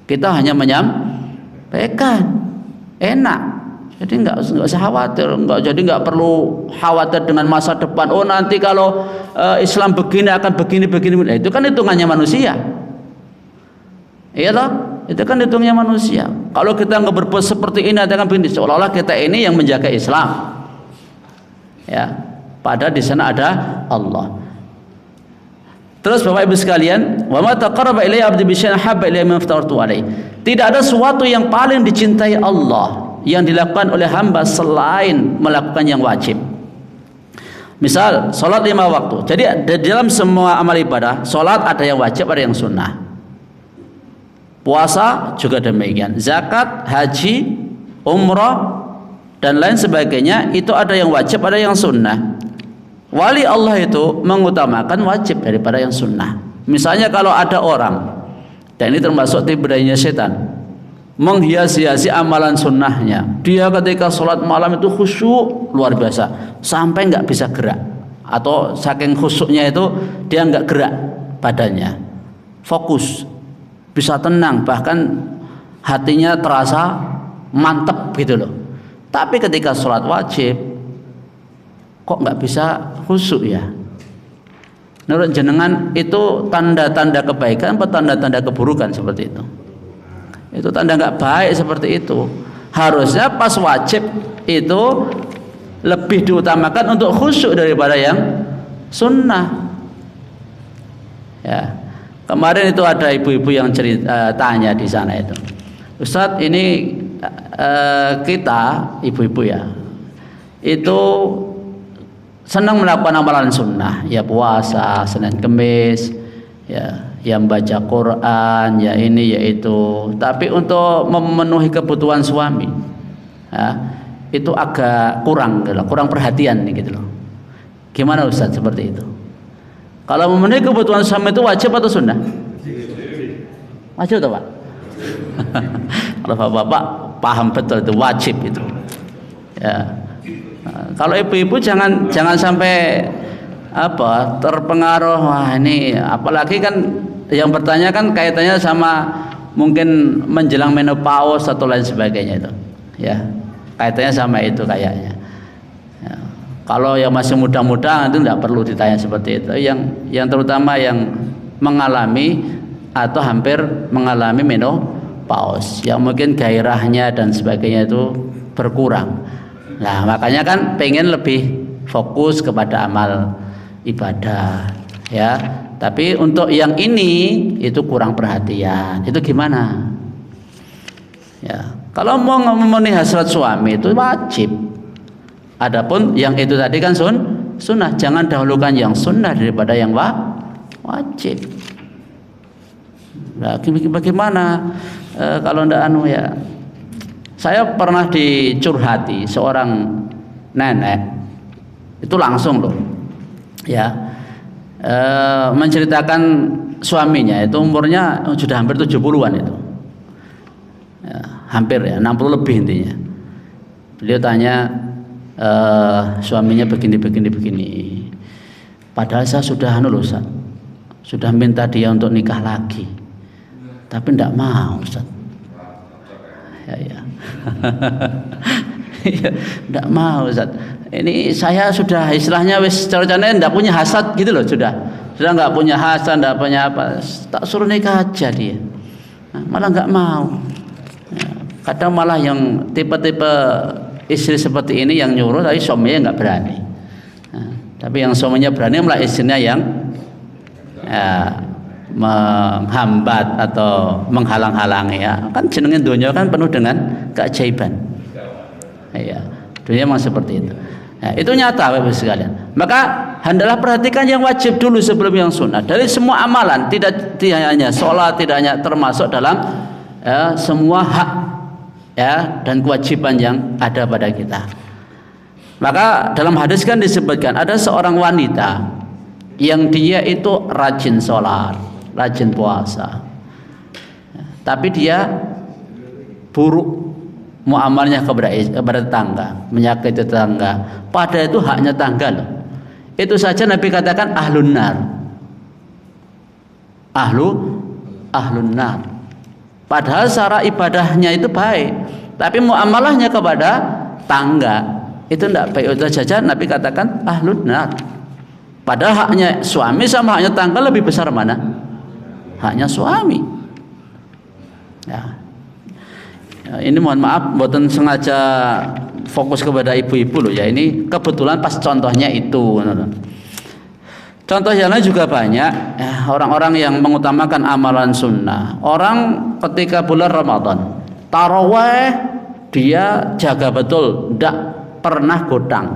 Kita hanya menyampaikan, enak. Jadi nggak usah khawatir, jadi nggak perlu khawatir dengan masa depan. Oh nanti kalau Islam begini akan begini. Nah, itu kan hitungannya manusia. Iya toh? Itu kan hitungnya manusia. Kalau kita nggak berbuat seperti ini, akan begini, seolah-olah kita ini yang menjaga Islam. Ya, padahal di sana ada Allah. Terus Bapak Ibu sekalian, wa ma taqarraba ilayya 'abdi bi syai'in habba ilayya mimma aftartu alaihi. Tidak ada sesuatu yang paling dicintai Allah yang dilakukan oleh hamba selain melakukan yang wajib. Misal salat 5 waktu. Jadi di dalam semua amal ibadah, salat ada yang wajib, ada yang sunnah. Puasa juga demikian, zakat, haji, umrah dan lain sebagainya, itu ada yang wajib, ada yang sunnah. Wali Allah itu mengutamakan wajib daripada yang sunnah. Misalnya kalau ada orang, dan ini termasuk tipu dayanya setan, menghias-hiasi amalan sunnahnya, dia ketika sholat malam itu khusyuk luar biasa sampai nggak bisa gerak, atau saking khusyuknya itu dia nggak gerak badannya, fokus, bisa tenang, bahkan hatinya terasa mantep gitu loh. Tapi ketika sholat wajib kok nggak bisa khusyuk ya? Menurut jenengan itu tanda-tanda kebaikan atau tanda-tanda keburukan seperti itu? Itu tanda nggak baik seperti itu. Harusnya pas wajib itu lebih diutamakan untuk khusyuk daripada yang sunnah. Ya. Kemarin itu ada ibu-ibu yang tanya di sana itu, Ustadz ini kita ibu-ibu ya, itu senang melakukan amalan sunnah, ya puasa, Senin Kemis, ya yang baca Quran, ya ini ya itu. Tapi untuk memenuhi kebutuhan suami, ya, itu agak kurang, kurang perhatian nih gitu loh. Gimana Ustadz seperti itu? Kalau memenuhi kebutuhan suami itu wajib atau sunnah? Wajib atau Pak? Kalau bapak-bapak paham betul itu wajib itu. Ya. Nah, kalau ibu-ibu jangan sampai terpengaruh, wah ini apalagi kan yang bertanya kan kaitannya sama mungkin menjelang menopause atau lain sebagainya itu. Ya. Kaitannya sama itu kayaknya. Ya. Kalau yang masih muda-muda itu tidak perlu ditanya seperti itu. Yang terutama yang mengalami atau hampir mengalami menopause, yang mungkin gairahnya dan sebagainya itu berkurang. Nah, makanya kan pengen lebih fokus kepada amal ibadah, ya. Tapi untuk yang ini itu kurang perhatian. Itu gimana? Ya, kalau mau memenuhi hasrat suami itu wajib. Adapun yang itu tadi kan sunnah, jangan dahulukan yang sunnah daripada yang wajib. Nah, bagaimana kalau ndak ya? Saya pernah dicurhati seorang nenek, itu langsung loh, ya, menceritakan suaminya itu umurnya sudah hampir 70-an itu, ya, hampir ya 60 lebih intinya. Beliau tanya, suaminya begini. Padahal saya sudah sudah minta dia untuk nikah lagi, tapi tidak mau, Ustaz. Ya. Tidak mau, Ustaz. Ini saya sudah istilahnya wis caranya tidak punya hasad gitu loh, sudah nggak punya hasad, tidak punya apa, tak suruh nikah aja dia, malah nggak mau. Ya, kadang malah yang tipe-tipe istri seperti ini yang nyuruh, tapi suaminya nggak berani. Tapi yang suaminya berani malah istrinya yang menghambat atau menghalang-halangi. Ya, kan jenenge dunia kan penuh dengan keajaiban. Ya, dunia memang seperti itu. Nah, itu nyata Bapak sekalian. Maka hendaklah perhatikan yang wajib dulu sebelum yang sunnah. Dari semua amalan, tidak hanya sholat, tidak hanya termasuk dalam semua hak dan kewajiban yang ada pada kita. Maka dalam hadis kan disebutkan ada seorang wanita yang dia itu rajin sholat, rajin puasa, tapi dia buruk muamalnya kepada tetangga, menyakiti tetangga. Padahal itu haknya tetangga loh. Itu saja Nabi katakan ahlun nar. Ahlun nar. Padahal secara ibadahnya itu baik, tapi muamalahnya kepada tangga itu tidak baik. Itu saja Nabi katakan ahlun nar. Padahal haknya suami sama haknya tangga lebih besar mana? Haknya suami. Ya. Ini mohon maaf, buatan sengaja fokus kepada ibu-ibu loh ya. Ini kebetulan pas contohnya itu. Contoh yang lain juga banyak. Orang-orang yang mengutamakan amalan sunnah. Orang ketika bulan Ramadan, taraweh dia jaga betul, tidak pernah godang.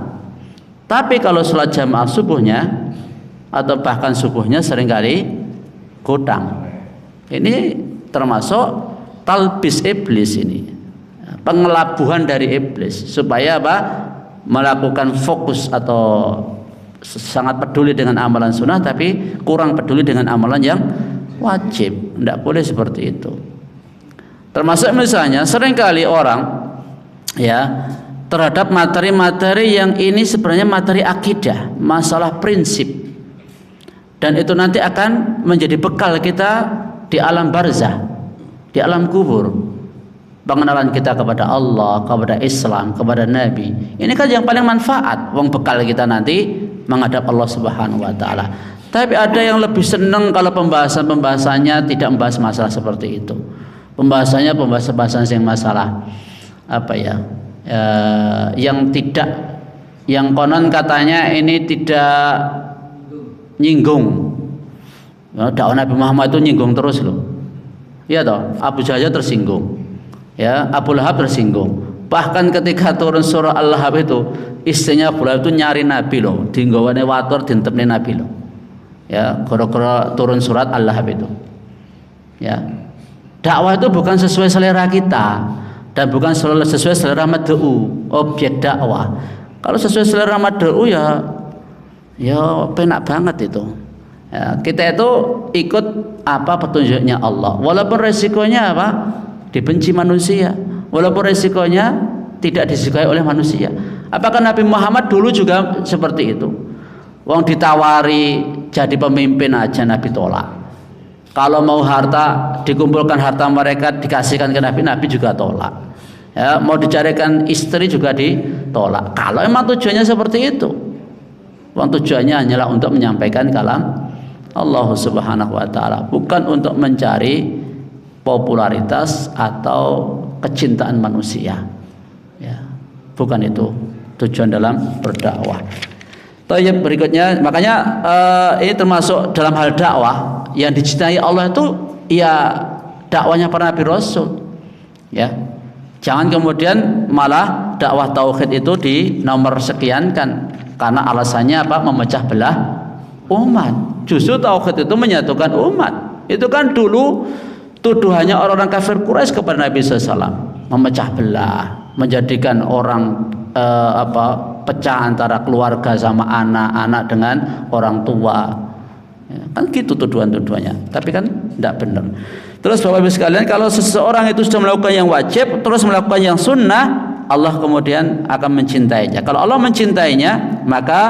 Tapi kalau sholat jamaah subuhnya atau bahkan subuhnya seringkali godang. Ini termasuk talbis iblis, ini pengelabuhan dari iblis supaya apa? Melakukan fokus atau sangat peduli dengan amalan sunnah tapi kurang peduli dengan amalan yang wajib. Tidak boleh seperti itu. Termasuk misalnya seringkali orang terhadap materi-materi yang ini sebenarnya materi akidah, masalah prinsip, dan itu nanti akan menjadi bekal kita di alam barzah, di alam kubur, pengenalan kita kepada Allah, kepada Islam, kepada Nabi. Ini kan yang paling manfaat, wong bekal kita nanti menghadap Allah Subhanahu wa taala. Tapi ada yang lebih senang kalau pembahasannya tidak membahas masalah seperti itu. Pembahasannya pembahasan yang masalah yang konon katanya ini tidak nyinggung. Dakwah Nabi Muhammad itu nyinggung terus loh. Iya toh, Abu Jahal tersinggung, ya, Abu Lahab tersinggung. Bahkan ketika turun surah Al-Lahab itu, istrinya Abu Lahab itu nyari Nabi loh, dinggawane watur dintepne Nabi loh. Ya, gara-gara turun surat Al-Lahab itu. Ya. Dakwah itu bukan sesuai selera kita dan bukan sesuai selera mad'u, objek dakwah. Kalau sesuai selera mad'u ya penak banget itu. Ya, kita itu ikut apa petunjuknya Allah, walaupun resikonya apa? Dibenci manusia, walaupun resikonya tidak disukai oleh manusia. Apakah Nabi Muhammad dulu juga seperti itu? Wong ditawari jadi pemimpin aja Nabi tolak. Kalau mau harta, dikumpulkan harta mereka dikasihkan ke Nabi, Nabi juga tolak. Ya, mau dicarikan istri juga ditolak. Kalau emang tujuannya seperti itu, wong tujuannya hanyalah untuk menyampaikan kalam Allah Subhanahu wa taala, bukan untuk mencari popularitas atau kecintaan manusia. Ya, bukan itu tujuan dalam berdakwah. Tayyib, berikutnya, makanya ini termasuk dalam hal dakwah yang dicintai Allah itu ya dakwahnya para nabi rasul. Ya. Jangan kemudian malah dakwah tauhid itu dinomor sekiankan karena alasannya apa? Memecah belah umat. Justru tauhid itu menyatukan umat. Itu kan dulu tuduhannya orang-orang kafir Quraisy kepada Nabi SAW, memecah belah, menjadikan orang pecah antara keluarga sama anak dengan orang tua. Ya, kan gitu tuduhan-tuduhannya. Tapi kan tidak benar. Terus Bapak Ibu sekalian, kalau seseorang itu sudah melakukan yang wajib terus melakukan yang sunnah, Allah kemudian akan mencintainya. Kalau Allah mencintainya, maka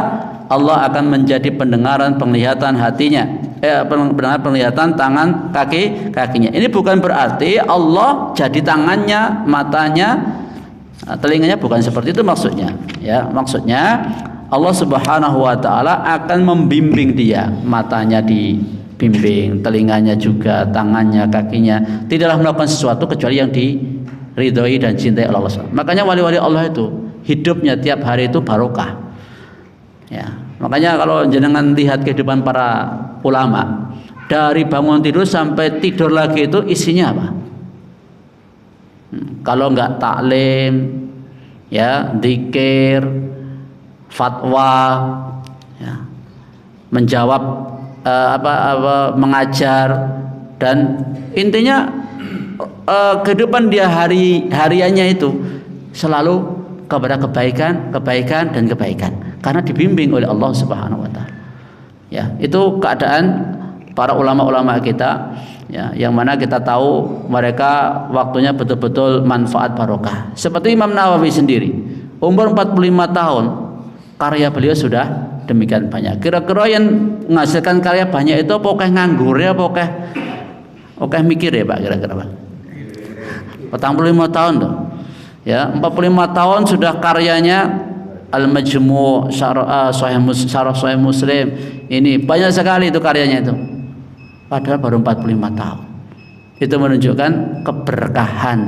Allah akan menjadi pendengaran, penglihatan hatinya. benar penglihatan tangan kakinya. Ini bukan berarti Allah jadi tangannya, matanya, telinganya, bukan seperti itu maksudnya. Ya, maksudnya Allah Subhanahu wa taala akan membimbing dia, matanya dibimbing, telinganya juga, tangannya, kakinya, tidaklah melakukan sesuatu kecuali yang diridhoi dan cintai oleh Allah. Makanya wali-wali Allah itu hidupnya tiap hari itu barokah. Ya, makanya kalau jenengan lihat kehidupan para ulama, dari bangun tidur sampai tidur lagi itu isinya apa? Kalau enggak taklim, ya, zikir, fatwa, ya, menjawab mengajar, dan intinya kehidupan dia hariannya itu selalu kepada kebaikan dan kebaikan, karena dibimbing oleh Allah Subhanahu wa taala. Ya, itu keadaan para ulama-ulama kita, ya, yang mana kita tahu mereka waktunya betul-betul manfaat barokah. Seperti Imam Nawawi sendiri, umur 45 tahun, karya beliau sudah demikian banyak. Kira-kira yang menghasilkan karya banyak itu pokoknya nganggur ya, pokoknya mikir ya Pak, kira-kira Pak. 45 tahun tuh. Ya, 45 tahun sudah karyanya Al-Majmu', Syarah Sahih Muslim. Ini banyak sekali itu karyanya itu. Padahal baru 45 tahun. Itu menunjukkan keberkahan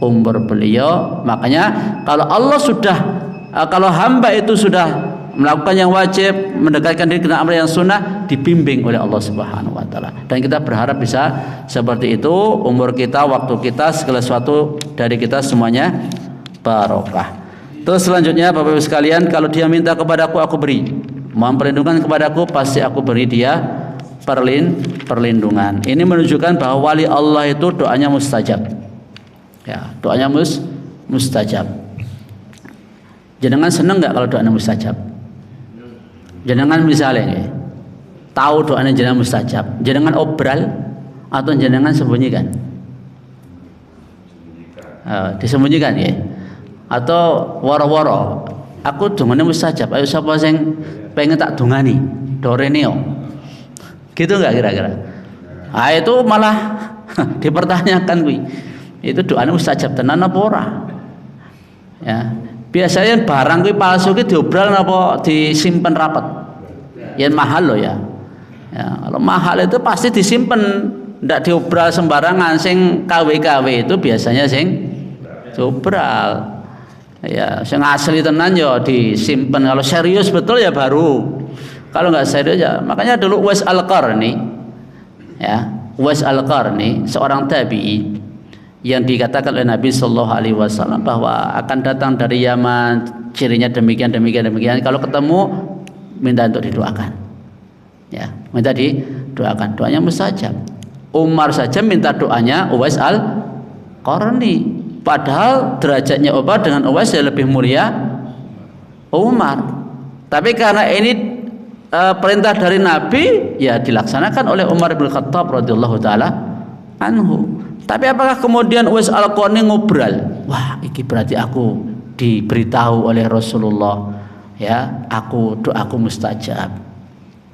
umur beliau. Makanya kalau hamba itu sudah melakukan yang wajib, mendekatkan diri dengan amal yang sunnah, dibimbing oleh Allah Subhanahu wa taala. Dan kita berharap bisa seperti itu, umur kita, waktu kita, segala sesuatu dari kita semuanya barokah. Terus selanjutnya Bapak Ibu sekalian, kalau dia minta kepadaku aku beri, mohon perlindungan kepadaku pasti aku beri dia perlindungan. Ini menunjukkan bahwa wali Allah itu doanya mustajab. Ya, doanya mustajab. Jenengan seneng nggak kalau doanya mustajab? Jenengan misalnya tahu doanya jenengan mustajab, jenengan obral atau jenengan sembunyikan? Disembunyikan ya? Atau woro-woro? Aku dongane mustajab, ayo sapa sing pengen tak dongani? Doreneo. Gitu nggak kira-kira? Itu malah dipertanyakan kuwi. Itu doanya mustajab tenan apa ora? Ya. Biasanya barang kuwi palsu kuwi diobral apa disimpen rapat? Yang mahal loh ya. Ya, kalau mahal itu pasti disimpen, ndak diobral sembarangan. Sing KW-KW itu biasanya sing diobral. Ya, sing asli tenan ya disimpen. Kalau serius betul ya baru. Kalau nggak serius ya, makanya dulu Uwais Al-Qarni, ya, Uwais Al-Qarni seorang tabi'i yang dikatakan oleh Nabi Sallallahu Alaihi Wasallam bahwa akan datang dari Yaman, cirinya demikian. Kalau ketemu minta untuk didoakan, ya, minta didoakan, doanya mustajab. Umar saja minta doanya Uwais Al-Qarni, padahal derajatnya Umar dengan Uwais lebih mulia Umar. Tapi karena ini perintah dari Nabi, ya dilaksanakan oleh Umar bin Khattab radhiyallahu taala anhu. Tapi apakah kemudian Uwais Al-Qarni ngobral? Wah, ini berarti aku diberitahu oleh Rasulullah, ya, doaku mustajab.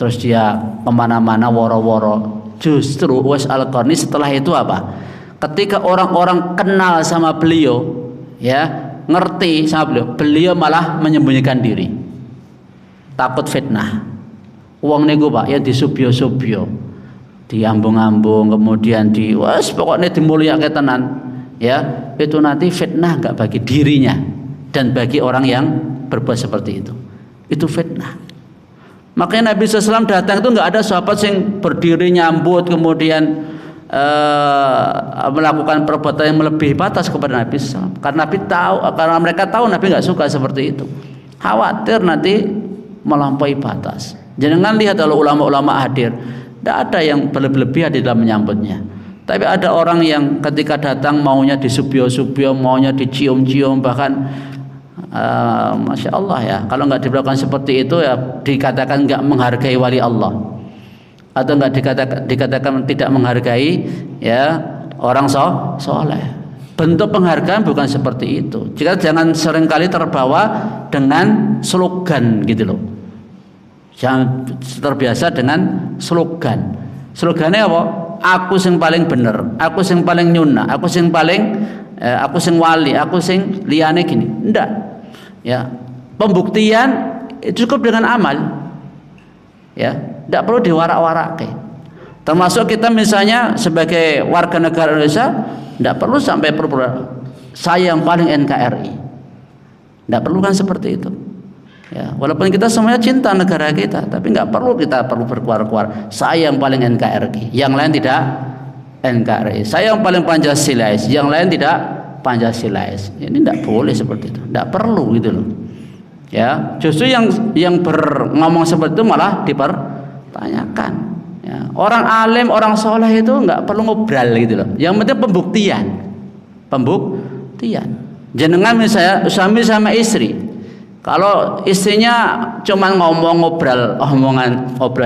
Terus dia kemana-mana woro-woro. Justru Uwais Al-Qarni setelah itu apa? Ketika orang-orang kenal sama beliau, ya, ngerti sama beliau malah menyembunyikan diri, takut fitnah. Uang niku Pak ya disubyo-subyo, diambung-ambung, kemudian pokoknya dimulyakake tenan, ya, itu nanti fitnah enggak bagi dirinya dan bagi orang yang berbuat seperti itu fitnah. Makanya Nabi SAW datang itu enggak ada sahabat yang berdiri nyambut kemudian melakukan perbuatan yang melebihi batas kepada Nabi SAW, karena mereka tahu Nabi enggak suka seperti itu, khawatir nanti melampaui batas. Jangan lihat kalau ulama-ulama hadir, tidak ada yang berlebihan di dalam menyambutnya. Tapi ada orang yang ketika datang maunya disubyo-subyo, maunya dicium-cium, bahkan Masya Allah ya, kalau nggak dilakukan seperti itu ya dikatakan nggak menghargai wali Allah, atau nggak dikatakan tidak menghargai ya orang soleh. Bentuk penghargaan bukan seperti itu. Jika jangan seringkali terbawa dengan slogan gitu loh. Jangan terbiasa dengan slogan. Slogannya apa? Aku sing paling bener, aku sing paling nyunah, aku sing paling aku sing wali, aku sing liyane gini. Ndak. Ya. Pembuktian cukup dengan amal. Ya, ndak perlu diwarak-warake. Termasuk kita misalnya sebagai warga negara Indonesia ndak perlu sampai saya yang paling NKRI. Ndak perlu kan seperti itu. Ya, walaupun kita semuanya cinta negara kita, tapi nggak perlu kita berkuar-kuar. Saya yang paling NKRI, yang lain tidak NKRI. Saya yang paling Pancasilais, yang lain tidak Pancasilais. Ini nggak boleh seperti itu, nggak perlu gitu loh. Ya, justru yang ngomong seperti itu malah dipertanyakan. Ya, orang alim, orang soleh itu nggak perlu ngobrol gitu loh. Yang penting pembuktian. Jenengan misalnya suami sama istri. Kalau istrinya cuma ngobrol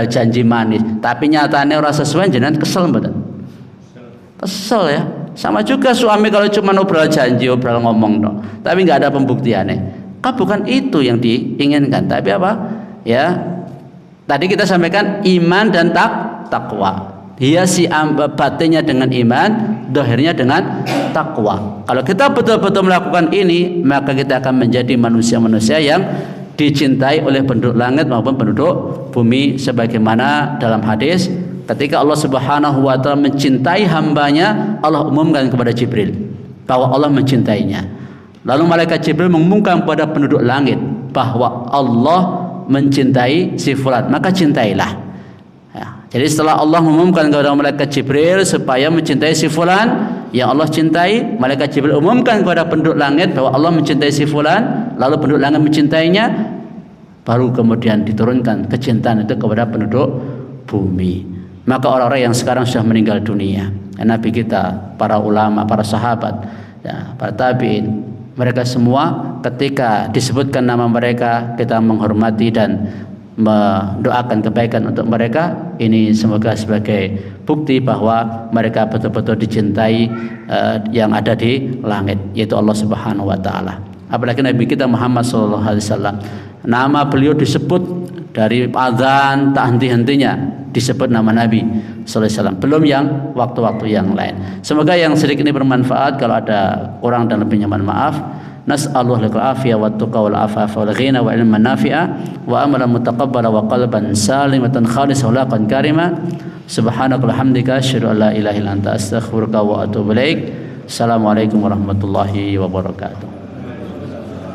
janji manis, tapi nyatanya orang sesuai, jenengan kesel betul. Kesel ya. Sama juga suami kalau cuma ngobrol janji, ngobrol ngomong dong, tapi nggak ada pembuktiannya. Kan bukan itu yang diinginkan, tapi apa? Ya. Tadi kita sampaikan iman dan takwa. Hiasi batinnya dengan iman, dohirnya dengan takwa. Kalau kita betul-betul melakukan ini, maka kita akan menjadi manusia-manusia yang dicintai oleh penduduk langit maupun penduduk bumi, sebagaimana dalam hadis ketika Allah Subhanahu wa taala mencintai hambanya, Allah umumkan kepada Jibril bahwa Allah mencintainya. Lalu malaikat Jibril mengumumkan kepada penduduk langit bahwa Allah mencintai si fulan, maka cintailah. Jadi setelah Allah mengumumkan kepada malaikat Jibril supaya mencintai si fulan yang Allah cintai, malaikat Jibril umumkan kepada penduduk langit bahwa Allah mencintai si fulan, lalu penduduk langit mencintainya, baru kemudian diturunkan kecintaan itu kepada penduduk bumi. Maka orang-orang yang sekarang sudah meninggal dunia, Nabi kita, para ulama, para sahabat, ya, para tabi'in, mereka semua ketika disebutkan nama mereka kita menghormati dan mendoakan kebaikan untuk mereka. Ini semoga sebagai bukti bahwa mereka betul-betul dicintai yang ada di langit, yaitu Allah Subhanahu wa taala. Apalagi Nabi kita Muhammad sallallahu alaihi wasallam, nama beliau disebut dari azan tak henti-hentinya disebut nama Nabi sallallahu alaihi wasallam, belum yang waktu-waktu yang lain. Semoga yang sedikit ini bermanfaat. Kalau ada kurang dan lebihnya mohon maaf. Nas'alullah al-afiyah wa tuqa wal afafa wal ghina wa ilman nafi'a wa amalan mutaqabbala wa qalban salimatan khalisatan wa laqan karima. Subhanakallahumma hamdika asyhadu an la ilaha illa anta astaghfiruka wa atubu ilaik. Assalamualaikum warahmatullahi wabarakatuh.